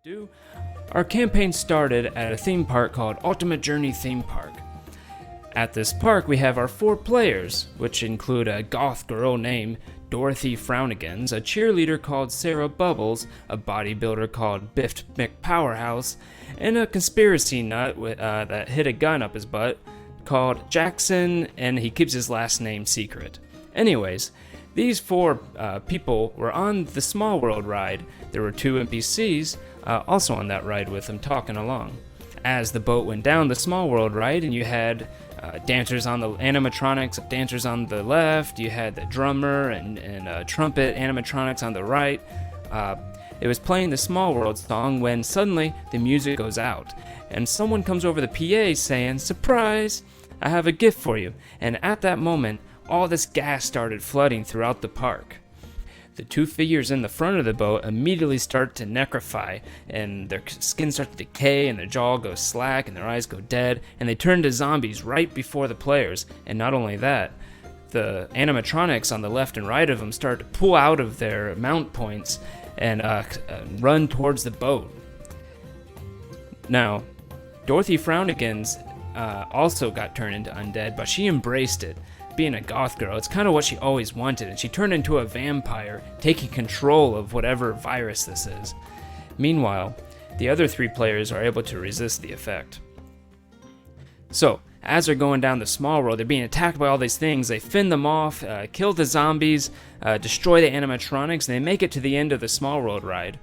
do, our campaign started at a theme park called Ultimate Journey Theme Park. At this park, we have our 4 players, which include a goth girl named Dorothy Frownigans, a cheerleader called Sarah Bubbles, a bodybuilder called Biff McPowerhouse, and a conspiracy nut that hid a gun up his butt called Jackson, and he keeps his last name secret. Anyways, these 4 people were on the Small World ride. There were 2 NPCs also on that ride with them talking along. As the boat went down the Small World ride, and you had dancers on the animatronics, dancers on the left, you had the drummer and trumpet animatronics on the right. It was playing the Small World song when suddenly the music goes out, and someone comes over the PA saying, "Surprise! I have a gift for you." And at that moment, all this gas started flooding throughout the park. The 2 figures in the front of the boat immediately start to necrofy, and their skin starts to decay, and their jaw goes slack, and their eyes go dead, and they turn to zombies right before the players. And not only that, the animatronics on the left and right of them start to pull out of their mount points and run towards the boat. Now, Dorothy Frownigans also got turned into undead, but she embraced it. Being a goth girl, it's kind of what she always wanted, and she turned into a vampire, taking control of whatever virus this is. Meanwhile, the other 3 players are able to resist the effect. So, as they're going down the Small World, they're being attacked by all these things. They fend them off, kill the zombies, destroy the animatronics, and they make it to the end of the Small World ride.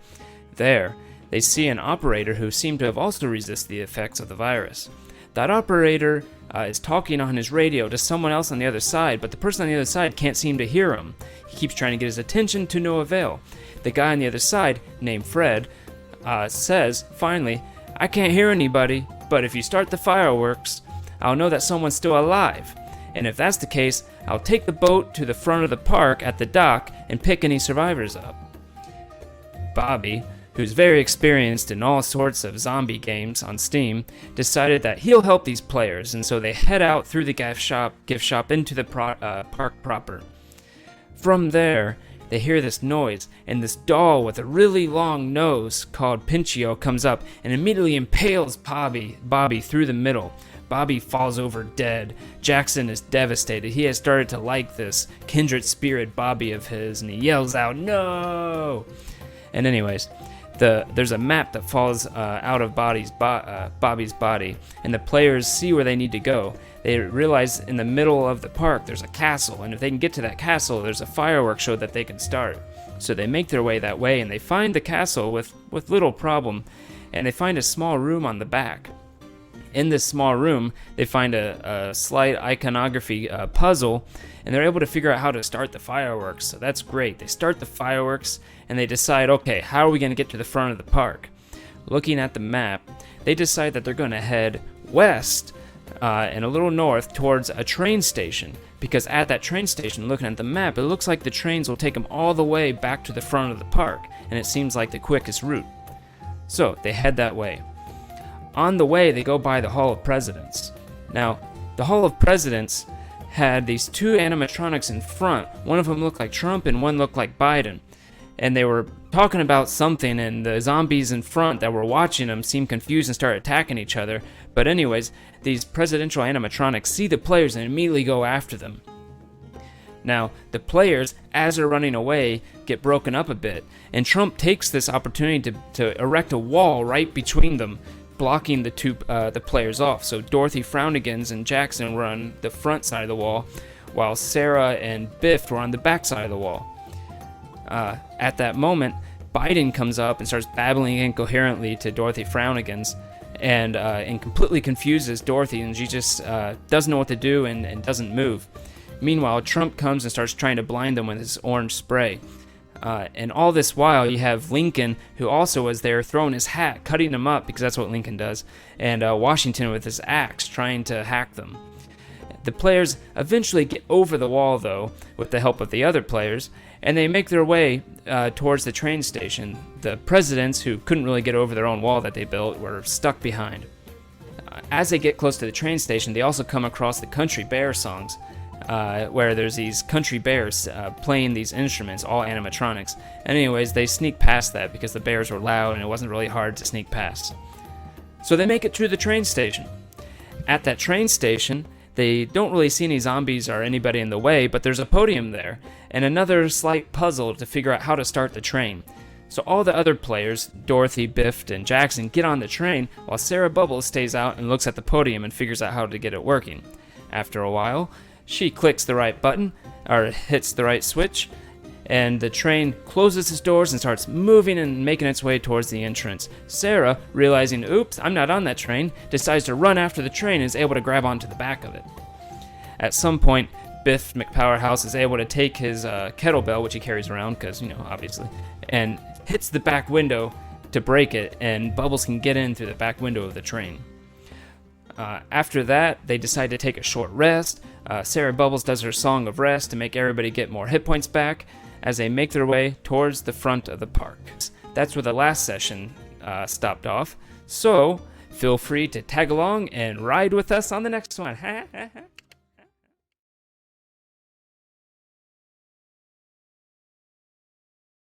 There, they see an operator who seemed to have also resisted the effects of the virus. That operator is talking on his radio to someone else on the other side, but the person on the other side can't seem to hear him. He keeps trying to get his attention to no avail. The guy on the other side, named Fred, says, finally, "I can't hear anybody, but if you start the fireworks, I'll know that someone's still alive. And if that's the case, I'll take the boat to the front of the park at the dock and pick any survivors up." Bobby, who's very experienced in all sorts of zombie games on Steam, decided that he'll help these players, and so they head out through the gift shop into the park proper. From there, they hear this noise, and this doll with a really long nose called Pinchio comes up and immediately impales Bobby through the middle. Bobby falls over dead. Jackson is devastated. He has started to like this kindred spirit Bobby of his, and he yells out, "No!" And anyways, there's a map that falls out of Bobby's body, and the players see where they need to go. They realize in the middle of the park there's a castle, and if they can get to that castle, there's a fireworks show that they can start. So they make their way that way, and they find the castle with little problem, and they find a small room on the back. In this small room, they find a slight iconography puzzle, and they're able to figure out how to start the fireworks. So that's great. They start the fireworks, and they decide, okay, how are we going to get to the front of the park? Looking at the map, they decide that they're going to head west and a little north towards a train station, because at that train station, looking at the map, it looks like the trains will take them all the way back to the front of the park, and it seems like the quickest route. So they head that way. On the way, they go by the Hall of Presidents. Now, the Hall of Presidents had these 2 animatronics in front. One of them looked like Trump and one looked like Biden. And they were talking about something, and the zombies in front that were watching them seemed confused and started attacking each other. But anyways, these presidential animatronics see the players and immediately go after them. Now, the players, as they're running away, get broken up a bit, and Trump takes this opportunity to erect a wall right between them, blocking the players off. So Dorothy Frownigans and Jackson were on the front side of the wall, while Sarah and Biff were on the back side of the wall. At that moment, Biden comes up and starts babbling incoherently to Dorothy Frownigans, and completely confuses Dorothy, and she just doesn't know what to do and doesn't move. Meanwhile, Trump comes and starts trying to blind them with his orange spray. And all this while, you have Lincoln, who also was there, throwing his hat, cutting them up, because that's what Lincoln does, and Washington with his axe, trying to hack them. The players eventually get over the wall, though, with the help of the other players, and they make their way towards the train station. The presidents, who couldn't really get over their own wall that they built, were stuck behind. As they get close to the train station, they also come across the Country Bear songs. where there's these country bears playing these instruments, all animatronics. Anyways, they sneak past that because the bears were loud and it wasn't really hard to sneak past. So they make it to the train station. At that train station, they don't really see any zombies or anybody in the way, but there's a podium there, and another slight puzzle to figure out how to start the train. So all the other players, Dorothy, Biff, and Jackson, get on the train, while Sarah Bubbles stays out and looks at the podium and figures out how to get it working. After a while, she clicks the right button, or hits the right switch, and the train closes its doors and starts moving and making its way towards the entrance. Sarah, realizing, oops, I'm not on that train, decides to run after the train and is able to grab onto the back of it. At some point, Biff McPowerhouse is able to take his kettlebell, which he carries around, because, obviously, and hits the back window to break it, and Bubbles can get in through the back window of the train. After that, they decide to take a short rest. Sarah Bubbles does her song of rest to make everybody get more hit points back as they make their way towards the front of the park. That's where the last session stopped off. So, feel free to tag along and ride with us on the next one.